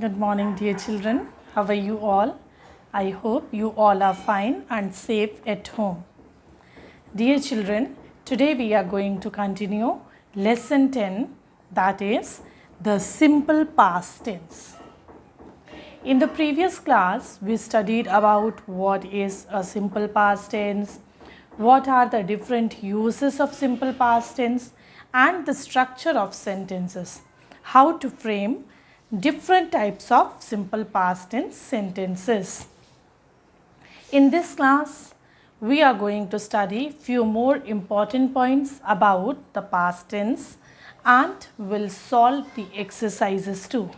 Good morning, dear children. How are you all? I hope you all are fine and safe at home. Dear children, today we are going to continue lesson 10, that is the simple past tense. In the previous class, we studied about what is a simple past tense, what are the different uses of simple past tense, and the structure of sentences, how to frame different types of simple past tense sentences. In this class, we are going to study few more important points about the past tense and will solve the exercises too.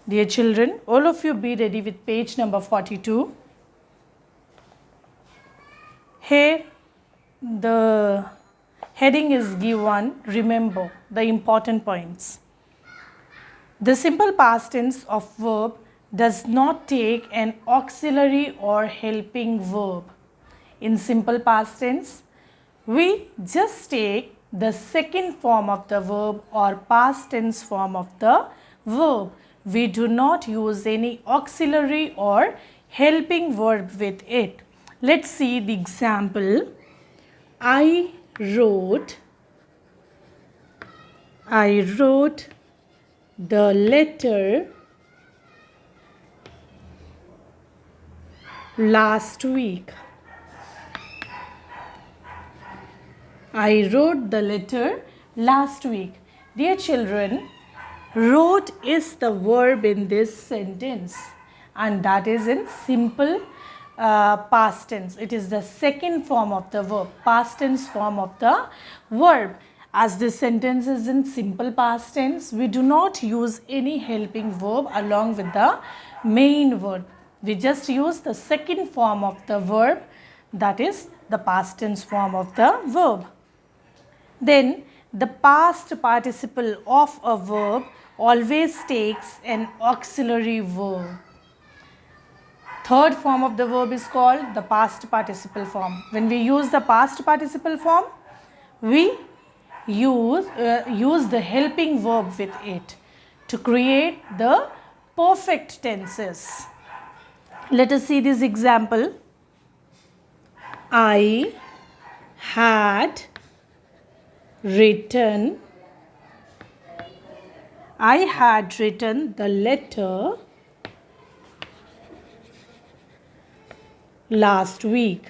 Dear children, all of you be ready with page number 42. Here the heading is given, remember the important points. The simple past tense of verb does not take an auxiliary or helping verb. In simple past tense, we just take the second form of the verb or past tense form of the verb. We do not use any auxiliary or helping verb with it. Let's see the example. I wrote the letter last week. I wrote the letter last week. Dear children, wrote is the verb in this sentence and that is in simple past tense. It is the second form of the verb, past tense form of the verb. As this sentence is in simple past tense, we do not use any helping verb along with the main verb. We just use the second form of the verb, that is the past tense form of the verb. Then the past participle of a verb always takes an auxiliary verb. Third form of the verb is called the past participle form. When we use the past participle form, we use the helping verb with it to create the perfect tenses. Let us see this example. I had written the letter last week.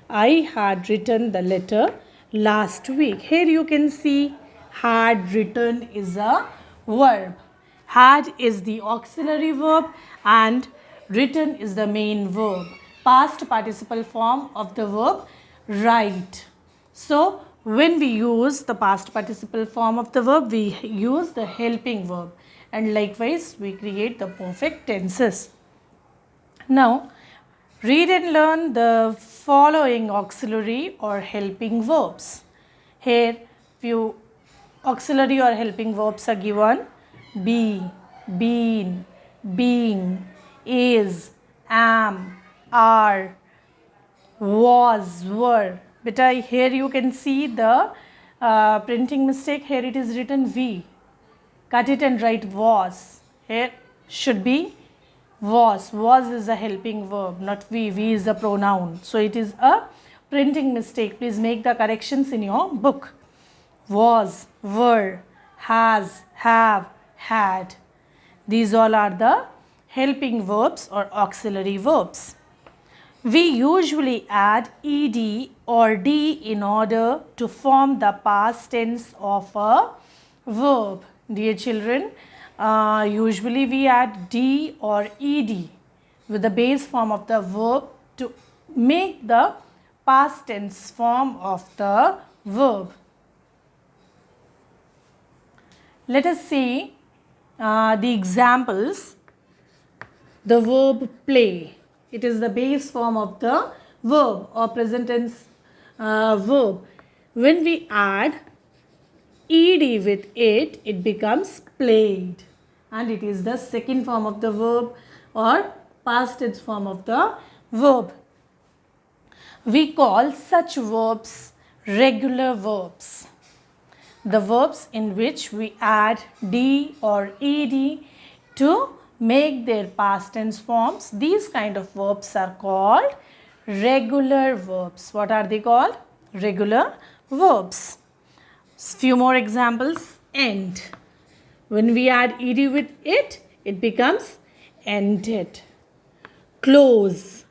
I had written the letter last week. Here you can see had written is a verb. Had is the auxiliary verb and written is the main verb. Past participle form of the verb write. So when we use the past participle form of the verb, we use the helping verb and likewise we create the perfect tenses. Now read and learn the following auxiliary or helping verbs. Here few auxiliary or helping verbs are given. Be, been, being, is, am, are, was, were. Beta, here you can see the printing mistake. Here it is written V. Cut it and write was. Here should be was. Was is a helping verb, not V. V is a pronoun. So it is a printing mistake. Please make the corrections in your book. Was, were, has, have, had. These all are the helping verbs or auxiliary verbs. We usually add ed or d in order to form the past tense of a verb. Dear children, usually we add d or ed with the base form of the verb to make the past tense form of the verb. Let us see the examples. The verb play. It is the base form of the verb or present tense verb. When we add ed with it, it becomes played. And it is the second form of the verb or past tense form of the verb. We call such verbs regular verbs. the verbs in which we add d or ed to make their past tense forms. These kind of verbs are called regular verbs. What are they called? Regular verbs. Few more examples. End. When we add ed with it, it becomes ended. Close.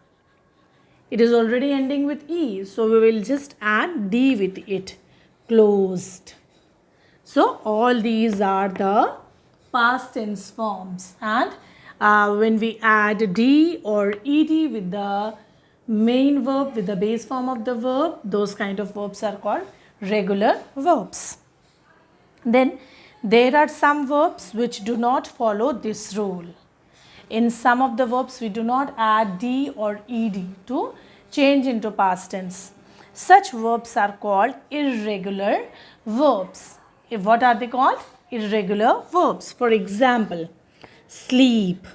It is already ending with e, so we will just add d with it. Closed. So all these are the past tense forms, and when we add d or ed with the main verb, with the base form of the verb, those kind of verbs are called regular verbs. Then there are some verbs which do not follow this rule. In some of the verbs we do not add d or ed to change into past tense. Such verbs are called irregular verbs. What are they called? Irregular verbs. For example, sleep.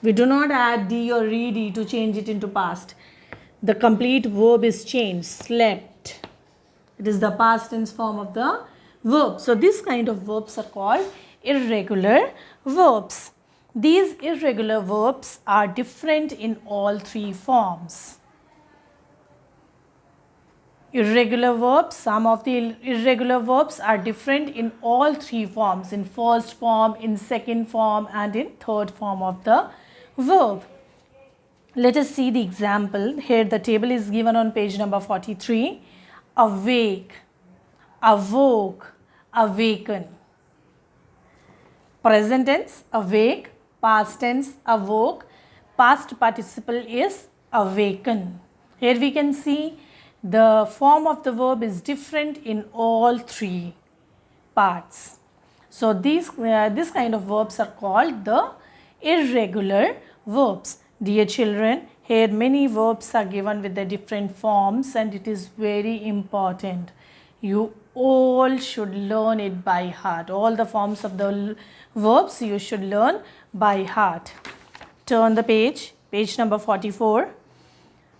We do not add d or ed to change it into past. The complete verb is changed. Slept. It is the past tense form of the verb. So this kind of verbs are called irregular verbs. These irregular verbs are different in all three forms. Irregular verbs, some of the irregular verbs are different in all three forms, in first form, in second form, and in third form of the verb. Let us see the example. Here the table is given on page number 43. Awake, awoke, awaken. Present tense, awake. Past tense, awoke. Past participle is awaken. Here we can see the form of the verb is different in all three parts. So this kind of verbs are called the irregular verbs. Dear children, here many verbs are given with the different forms, and it is very important. You all should learn it by heart. All the forms of the verbs you should learn by heart. Turn the page, page number 44.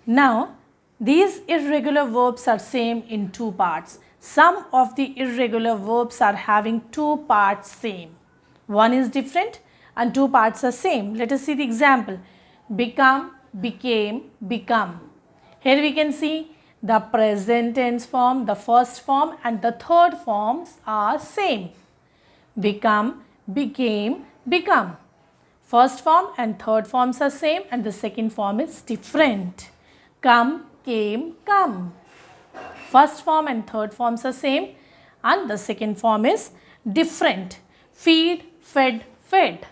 Now, these irregular verbs are same in two parts. Some of the irregular verbs are having two parts same. One is different and two parts are same. Let us see the example. Become, became, become. Here we can see the present tense form, the first form and the third forms are same. Become, became, become. First form and third forms are same and the second form is different. Come, came, come. First form and third forms are same and the second form is different. Feed, fed, fed.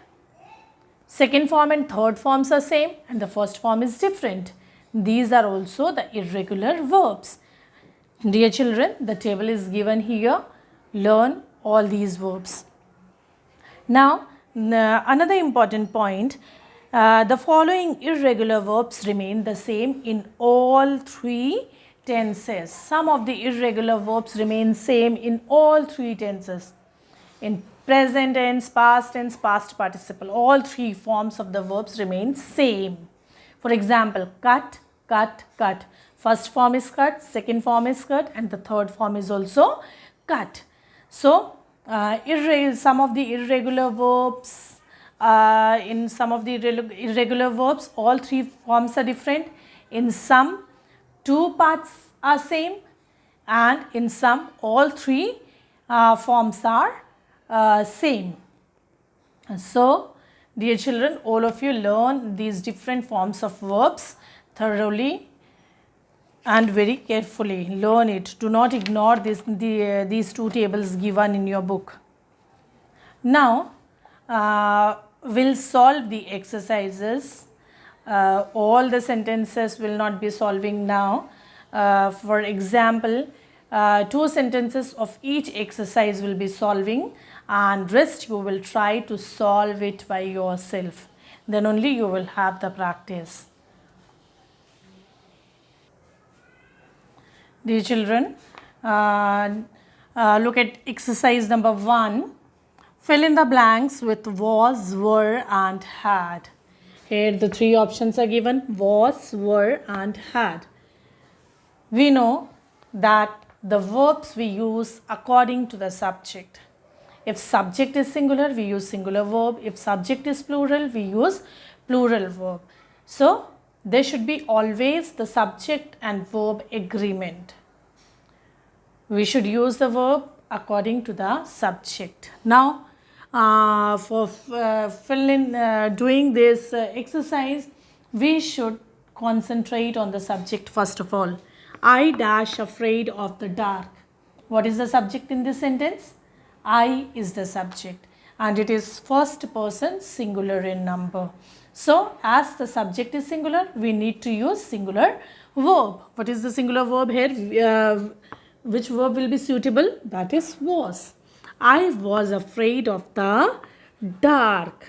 Second form and third forms are same and the first form is different. These are also the irregular verbs. Dear children, the table is given here. Learn all these verbs. Now, another important point, the following irregular verbs remain the same in all three tenses. Some of the irregular verbs remain same in all three tenses. In present tense, past participle, all three forms of the verbs remain same. For example, cut, cut, cut. First form is cut, second form is cut, and the third form is also cut. So, some of the irregular verbs, in some of the irregular verbs, all three forms are different. In some, two parts are same, and in some, all three forms are same. So, dear children, all of you learn these different forms of verbs thoroughly and very carefully. Learn it. Do not ignore these two tables given in your book. Now, we'll solve the exercises. All the sentences will not be solving now. For example, 2 sentences of each exercise will be solving, and rest you will try to solve it by yourself. Then only you will have the practice. Dear children, look at exercise number 1. Fill in the blanks with was, were and had. Here the 3 options are given: was, were and had. We know that the verbs we use according to the subject. If subject is singular, we use singular verb. If subject is plural, we use plural verb. So, there should be always the subject and verb agreement. We should use the verb according to the subject. Now, for doing this exercise, we should concentrate on the subject first of all. I dash afraid of the dark. What is the subject in this sentence? I is the subject and it is first person singular in number. So, as the subject is singular, we need to use singular verb. What is the singular verb here? Which verb will be suitable? That is was. I was afraid of the dark.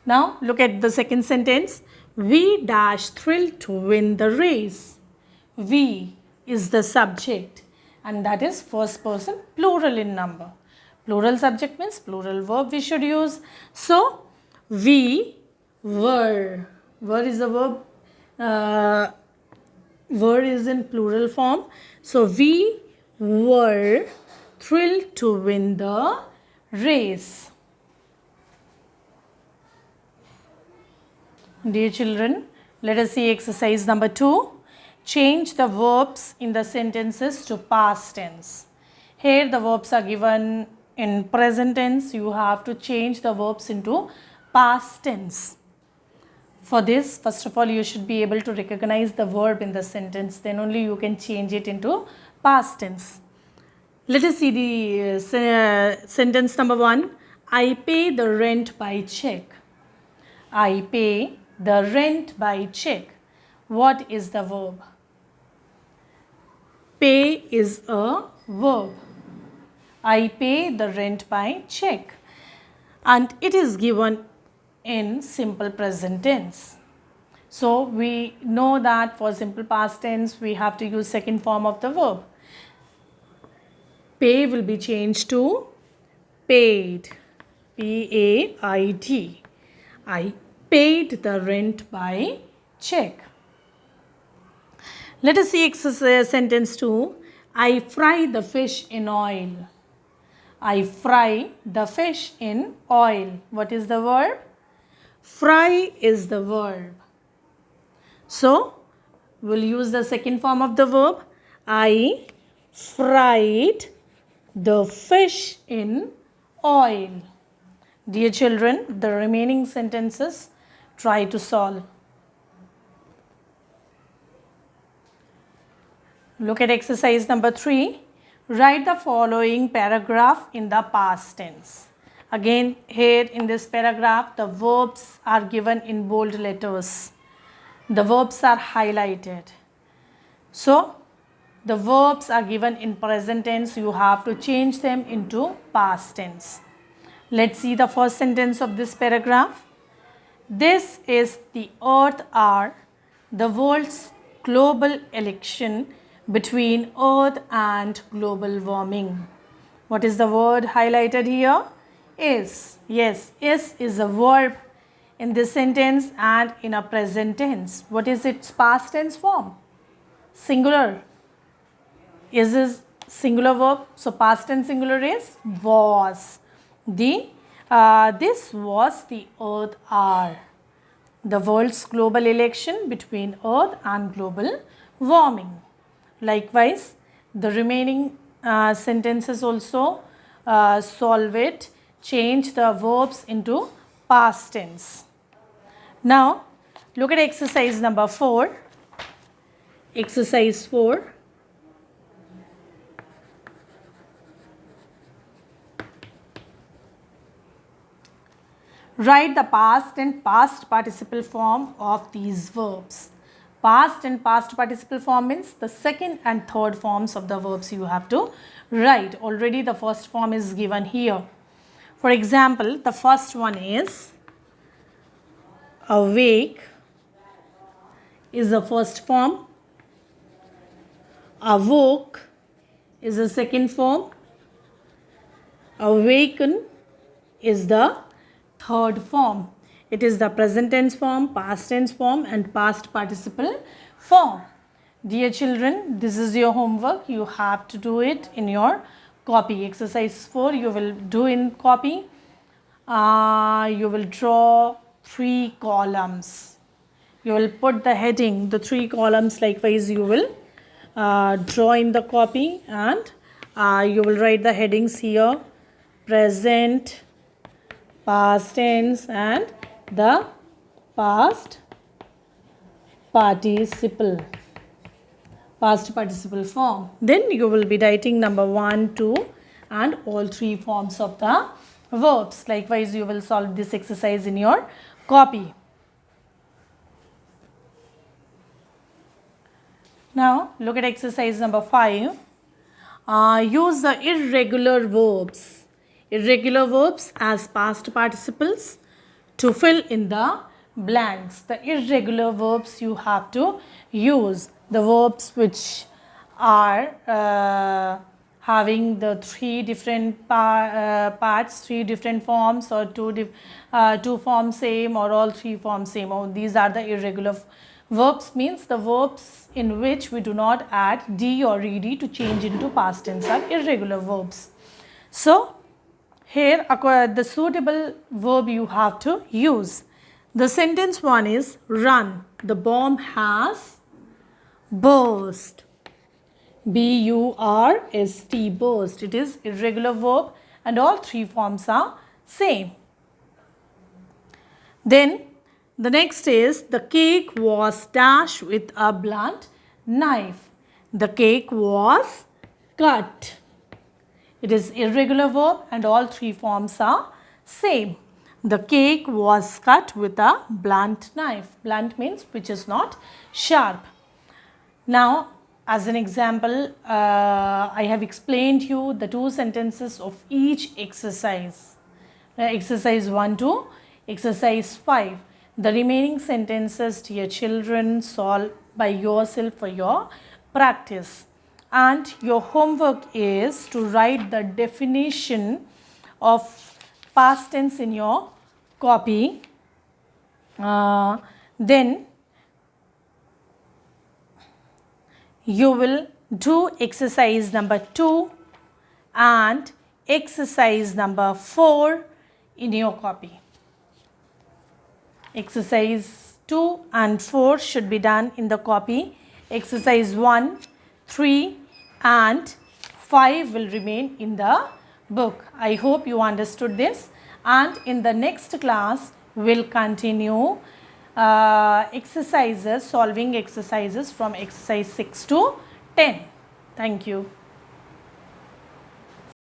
Now look at the second sentence. We dash thrilled to win the race. We is the subject and that is first person plural in number. Plural subject means plural verb we should use. So we were. Were is the verb. Were is in plural form. So we were thrilled to win the race. Dear children, let us see exercise number 2. Change the verbs in the sentences to past tense. Here the verbs are given in present tense. You have to change the verbs into past tense. For this, first of all, you should be able to recognize the verb in the sentence. Then only you can change it into past tense. Let us see the sentence number 1. I pay the rent by check. I pay the rent by check. What is the verb? Pay is a verb. I pay the rent by check. And it is given in simple present tense. So we know that for simple past tense we have to use second form of the verb. Pay will be changed to paid. P-A-I-D. I paid the rent by check. Let us see sentence 2. I fry the fish in oil. I fry the fish in oil. What is the verb? Fry is the verb. So, we'll use the second form of the verb. I fried the fish in oil. Dear children, the remaining sentences try to solve. Look at exercise number 3. Write the following paragraph in the past tense. Again, here in this paragraph, the verbs are given in bold letters. The verbs are highlighted. So, the verbs are given in present tense. You have to change them into past tense. Let's see the first sentence of this paragraph. This is the Earth Hour, the world's global election between Earth and global warming. What is the word highlighted here? Is. Yes, is a verb in this sentence and in a present tense. What is its past tense form? Singular. Is singular verb. So past tense singular is was. This was the Earth Hour, the world's global election between Earth and global warming. Likewise, the remaining sentences also solve it. Change the verbs into past tense. Now, look at exercise number 4. Exercise 4. Write the past and past participle form of these verbs. Past and past participle form means the second and third forms of the verbs you have to write. Already the first form is given here. For example, the first one is awake is the first form. Awoke is the second form. Awaken is the third form. It is the present tense form, past tense form and past participle form. Dear children, this is your homework. You have to do it in your copy. Exercise 4 you will do in copy. You will draw 3 columns. You will put the heading, the 3 columns likewise you will draw in the copy, and you will write the headings here: present, past tense, and the past participle form. Then you will be writing number 1, 2 and all 3 forms of the verbs. Likewise you will solve this exercise in your copy. Now look at exercise number 5. Use the irregular verbs as past participles to fill in the blanks. The irregular verbs you have to use, the verbs which are having the 3 different parts, 3 different forms, or 2 forms same, or all 3 forms same. These are the irregular verbs, means the verbs in which we do not add d or ed to change into past tense are irregular verbs. So here the suitable verb you have to use. The sentence 1 is run. The bomb has burst. B-U-R-S-T, burst. It is irregular verb and all 3 forms are same. Then the next is the cake was dashed with a blunt knife. The cake was cut. It is irregular verb and all 3 forms are same. The cake was cut with a blunt knife. Blunt means which is not sharp. Now as an example, I have explained you the 2 sentences of each exercise. Exercise 1 to exercise 5. The remaining sentences, dear children, solve by yourself for your practice. And your homework is to write the definition of past tense in your copy. Then you will do exercise number 2 and exercise number 4 in your copy. Exercise 2 and 4 should be done in the copy. Exercise 1, 3 and 5 will remain in the book. I hope you understood this, and in the next class we will continue exercises, solving exercises from exercise 6 to 10. Thank you.